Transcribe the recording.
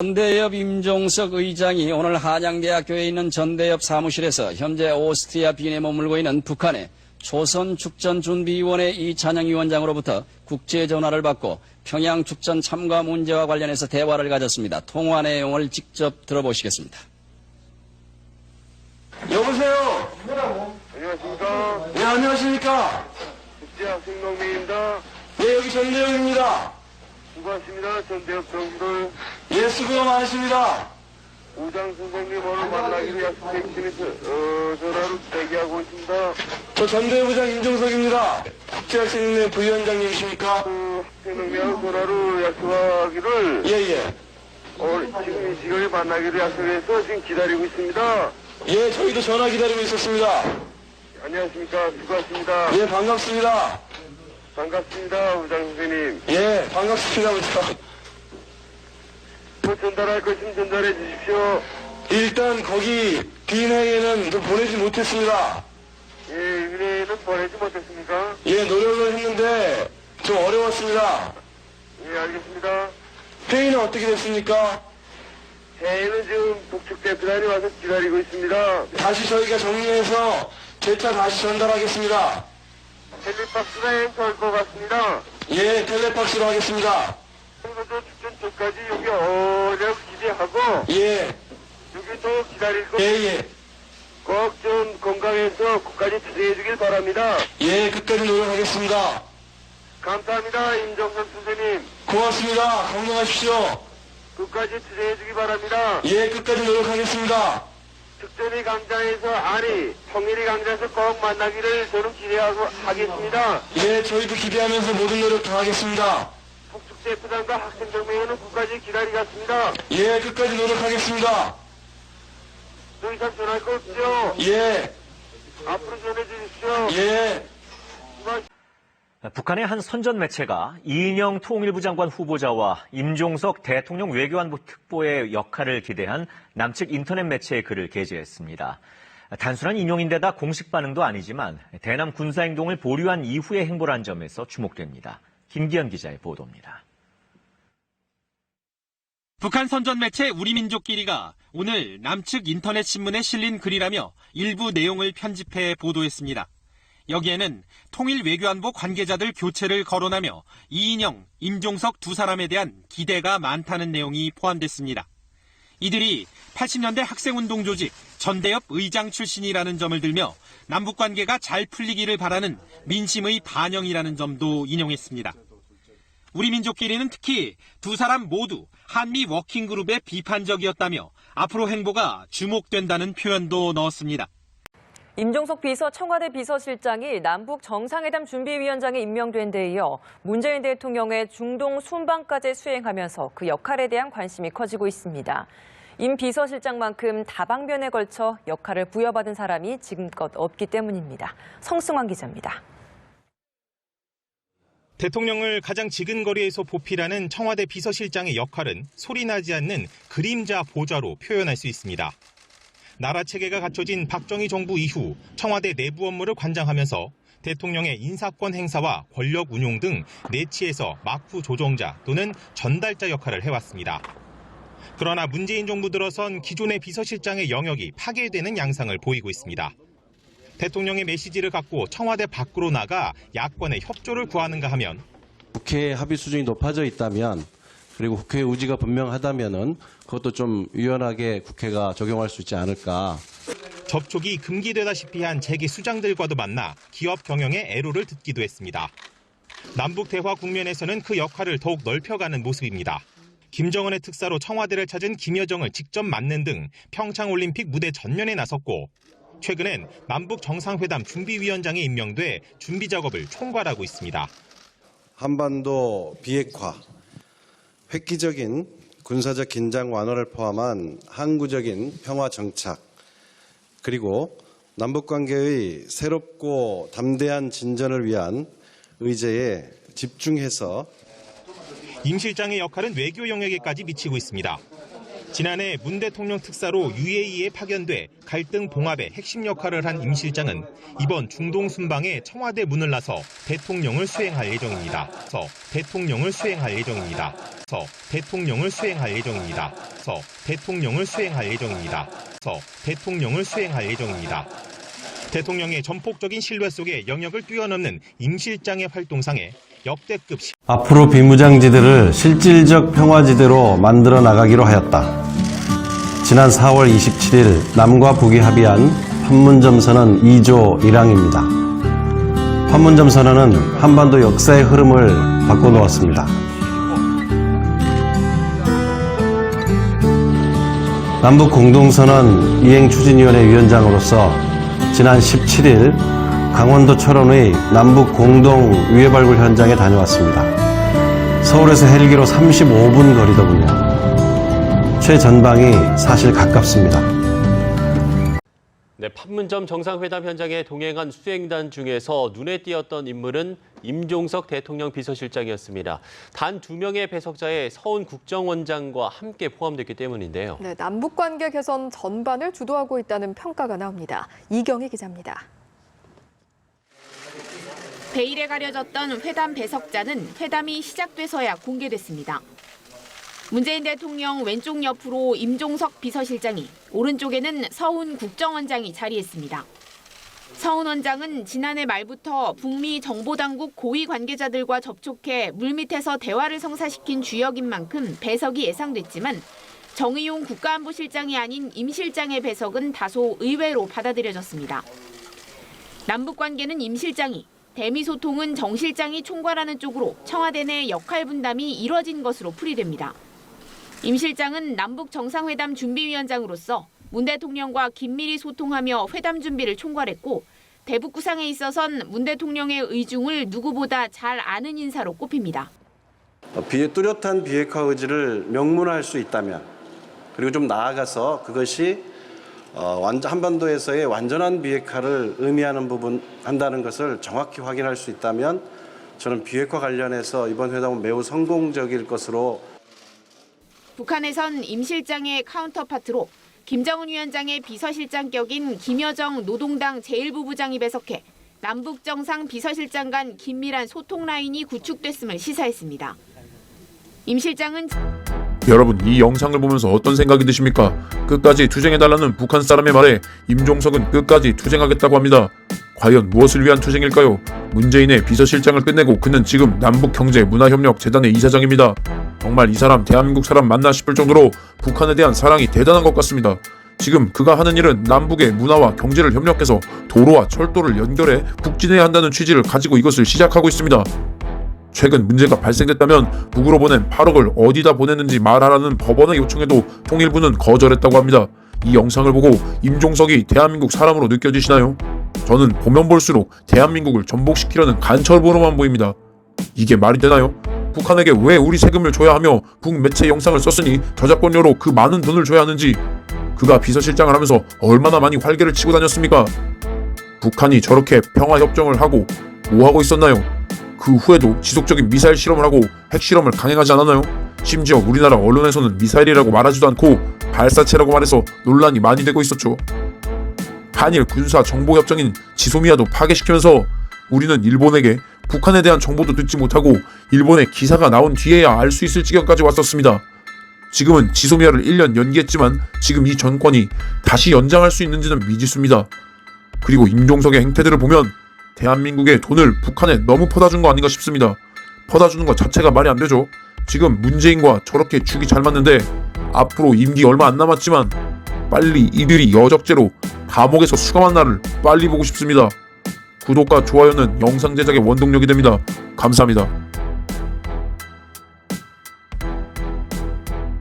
전대협 임종석 의장이 오늘 한양대학교에 있는 전대협 사무실에서 현재 오스트리아 빈에 머물고 있는 북한의 조선축전준비위원회 이찬영 위원장으로부터 국제전화를 받고 평양 축전 참가 문제와 관련해서 대화를 가졌습니다. 통화 내용을 직접 들어보시겠습니다. 여보세요. 안녕하십니까. 네, 안녕하십니까. 국제학생농민입니다. 네, 여기 전대협입니다. 수고하십니다. 전대협 정수를 예, 수고가 많으십니다. 우장 선생님 오늘 만나기로 약속해 주시면서 전화로 대기하고 있습니다. 저 전대협부장 임종석입니다. 국제학생회 부위원장님이십니까? 학생농민하고 전화로 약속하기를 예. 지금 이 시간에 만나기로 약속해서 지금 기다리고 있습니다. 예, 저희도 전화 기다리고 있었습니다. 안녕하십니까. 수고하십니다. 예, 반갑습니다. 반갑습니다. 우장 선생님. 예, 반갑습니다, 부장. 뭐 전달할 것 있으면 전달해 주십시오. 일단 거기 빈회에는 좀 보내지 못했습니다. 예, 의뢰는 보내지 못했습니까? 예, 노력을 했는데 좀 어려웠습니다. 예, 알겠습니다. 회의는 어떻게 됐습니까? 회의는 지금 북측 대표단이 와서 기다리고 있습니다. 다시 저희가 정리해서 재차 다시 전달하겠습니다. 텔레박스가 행사할 것 같습니다. 예, 텔레박스로 하겠습니다. 선거도 축전 전까지 여기 오려고 기대하고 예, 여기 또 기다릴 거 예. 꼭 좀 건강해서 끝까지 투쟁해 주길 바랍니다. 예, 끝까지 노력하겠습니다. 감사합니다. 임정선 선생님. 고맙습니다. 건강하십시오. 끝까지 투쟁해 주기 바랍니다. 예, 끝까지 노력하겠습니다. 특전이 강장에서 아니 통일이 강장에서 꼭 만나기를 저는 기대하고 하겠습니다. 예, 저희도 기대하면서 모든 노력 다하겠습니다. 북측 대표단과 학생정맹회는 끝까지 기다리겠습니다. 예, 끝까지 노력하겠습니다. 더 이상 전할 거 없죠? 예, 앞으로 전해 주십시오. 예. 북한의 한 선전 매체가 이인영 통일부 장관 후보자와 임종석 대통령 외교안보 특보의 역할을 기대한 남측 인터넷 매체의 글을 게재했습니다. 단순한 인용인데다 공식 반응도 아니지만 대남 군사행동을 보류한 이후의 행보란 점에서 주목됩니다. 김기현 기자의 보도입니다. 북한 선전 매체 우리민족끼리가 오늘 남측 인터넷 신문에 실린 글이라며 일부 내용을 편집해 보도했습니다. 여기에는 통일 외교안보 관계자들 교체를 거론하며 이인영, 임종석 두 사람에 대한 기대가 많다는 내용이 포함됐습니다. 이들이 80년대 학생운동 조직 전대협 의장 출신이라는 점을 들며 남북관계가 잘 풀리기를 바라는 민심의 반영이라는 점도 인용했습니다. 우리민족끼리는 특히 두 사람 모두 한미 워킹그룹의 비판적이었다며 앞으로 행보가 주목된다는 표현도 넣었습니다. 임종석 청와대 비서실장이 남북 정상회담 준비위원장에 임명된 데 이어 문재인 대통령의 중동 순방까지 수행하면서 그 역할에 대한 관심이 커지고 있습니다. 임 비서실장만큼 다방면에 걸쳐 역할을 부여받은 사람이 지금껏 없기 때문입니다. 성승환 기자입니다. 대통령을 가장 지근거리에서 보필하는 청와대 비서실장의 역할은 소리나지 않는 그림자 보좌로 표현할 수 있습니다. 나라 체계가 갖춰진 박정희 정부 이후 청와대 내부 업무를 관장하면서 대통령의 인사권 행사와 권력 운용 등 내치에서 막후 조정자 또는 전달자 역할을 해왔습니다. 그러나 문재인 정부 들어선 기존의 비서실장의 영역이 파괴되는 양상을 보이고 있습니다. 대통령의 메시지를 갖고 청와대 밖으로 나가 야권의 협조를 구하는가 하면 국회 합의 수준이 높아져 있다면 그리고 국회의 의지가 분명하다면은 그것도 좀 유연하게 국회가 적용할 수 있지 않을까. 접촉이 금기되다시피 한 재계 수장들과도 만나 기업 경영의 애로를 듣기도 했습니다. 남북 대화 국면에서는 그 역할을 더욱 넓혀가는 모습입니다. 김정은의 특사로 청와대를 찾은 김여정을 직접 맞는 등 평창올림픽 무대 전면에 나섰고 최근엔 남북 정상회담 준비위원장에 임명돼 준비 작업을 총괄하고 있습니다. 한반도 비핵화, 획기적인 군사적 긴장 완화를 포함한 항구적인 평화 정착, 그리고 남북관계의 새롭고 담대한 진전을 위한 의제에 집중해서 임 실장의 역할은 외교 영역에까지 미치고 있습니다. 지난해 문 대통령 특사로 UAE에 파견돼 갈등 봉합의 핵심 역할을 한 임 실장은 이번 중동 순방에 청와대 문을 나서 대통령을 수행할 예정입니다. 대통령을 수행할 예정입니다. 대통령을 수행할 예정입니다. 대통령을 수행할 예정입니다. 대통령을 수행할 예정입니다. 대통령의 전폭적인 신뢰 속에 영역을 뛰어넘는 임 실장의 활동상에 역대급 앞으로 비무장지대를 실질적 평화지대로 만들어 나가기로 하였다. 지난 4월 27일 남과 북이 합의한 판문점 선언 2조 1항입니다. 판문점 선언은 한반도 역사의 흐름을 바꿔놓았습니다. 남북공동선언 이행추진위원회 위원장으로서 지난 17일 강원도 철원의 남북 공동 위해발굴 현장에 다녀왔습니다. 서울에서 헬기로 35분 거리더군요. 최전방이 사실 가깝습니다. 네, 판문점 정상회담 현장에 동행한 수행단 중에서 눈에 띄었던 인물은 임종석 대통령 비서실장이었습니다. 단 2명의 배석자에 서훈 국정원장과 함께 포함됐기 때문인데요. 네, 남북관계 개선 전반을 주도하고 있다는 평가가 나옵니다. 이경희 기자입니다. 베일에 가려졌던 회담 배석자는 회담이 시작돼서야 공개됐습니다. 문재인 대통령 왼쪽 옆으로 임종석 비서실장이, 오른쪽에는 서훈 국정원장이 자리했습니다. 서훈 원장은 지난해 말부터 북미 정보당국 고위 관계자들과 접촉해 물밑에서 대화를 성사시킨 주역인 만큼 배석이 예상됐지만 정의용 국가안보실장이 아닌 임 실장의 배석은 다소 의외로 받아들여졌습니다. 남북관계는 임 실장이, 대미 소통은 정 실장이 총괄하는 쪽으로 청와대 내 역할 분담이 이뤄진 것으로 풀이됩니다. 임 실장은 남북 정상회담 준비위원장으로서 문 대통령과 긴밀히 소통하며 회담 준비를 총괄했고, 대북 구상에 있어선 문 대통령의 의중을 누구보다 잘 아는 인사로 꼽힙니다. 뚜렷한 비핵화 의지를 명문화할 수 있다면, 그리고 좀 나아가서 그것이 한반도에서의 완전한 비핵화를 의미하는 부분 한다는 것을 정확히 확인할 수 있다면 저는 비핵화 관련해서 이번 회담은 매우 성공적일 것으로. 북한에선 임 실장의 카운터파트로 김정은 위원장의 비서실장격인 김여정 노동당 제1부부장이 배석해 남북 정상 비서실장 간 긴밀한 소통 라인이 구축됐음을 시사했습니다. 임 실장은 여러분, 이 영상을 보면서 어떤 생각이 드십니까? 끝까지 투쟁해달라는 북한 사람의 말에 임종석은 끝까지 투쟁하겠다고 합니다. 과연 무엇을 위한 투쟁일까요? 문재인의 비서실장을 끝내고 그는 지금 남북경제문화협력재단의 이사장입니다. 정말 이 사람 대한민국 사람 맞나 싶을 정도로 북한에 대한 사랑이 대단한 것 같습니다. 지금 그가 하는 일은 남북의 문화와 경제를 협력해서 도로와 철도를 연결해 북진해야 한다는 취지를 가지고 이것을 시작하고 있습니다. 최근 문제가 발생됐다면 북으로 보낸 8억을 어디다 보냈는지 말하라는 법원의 요청에도 통일부는 거절했다고 합니다. 이 영상을 보고 임종석이 대한민국 사람으로 느껴지시나요? 저는 보면 볼수록 대한민국을 전복시키려는 간첩으로만 보입니다. 이게 말이 되나요? 북한에게 왜 우리 세금을 줘야 하며 북매체 영상을 썼으니 저작권료로 그 많은 돈을 줘야 하는지, 그가 비서실장을 하면서 얼마나 많이 활개를 치고 다녔습니까? 북한이 저렇게 평화협정을 하고 뭐 하고 있었나요? 그 후에도 지속적인 미사일 실험을 하고 핵실험을 강행하지 않았나요? 심지어 우리나라 언론에서는 미사일이라고 말하지도 않고 발사체라고 말해서 논란이 많이 되고 있었죠. 한일 군사정보협정인 지소미아도 파괴시키면서 우리는 일본에게 북한에 대한 정보도 듣지 못하고 일본의 기사가 나온 뒤에야 알 수 있을 지경까지 왔었습니다. 지금은 지소미아를 1년 연기했지만 지금 이 정권이 다시 연장할 수 있는지는 미지수입니다. 그리고 임종석의 행태들을 보면 대한민국의 돈을 북한에 너무 퍼다준 거 아닌가 싶습니다. 퍼다주는 것 자체가 말이 안 되죠. 지금 문재인과 저렇게 죽이 잘 맞는데 앞으로 임기 얼마 안 남았지만 빨리 이들이 여적죄로 감옥에서 수감한 날을 빨리 보고 싶습니다. 구독과 좋아요는 영상 제작의 원동력이 됩니다. 감사합니다.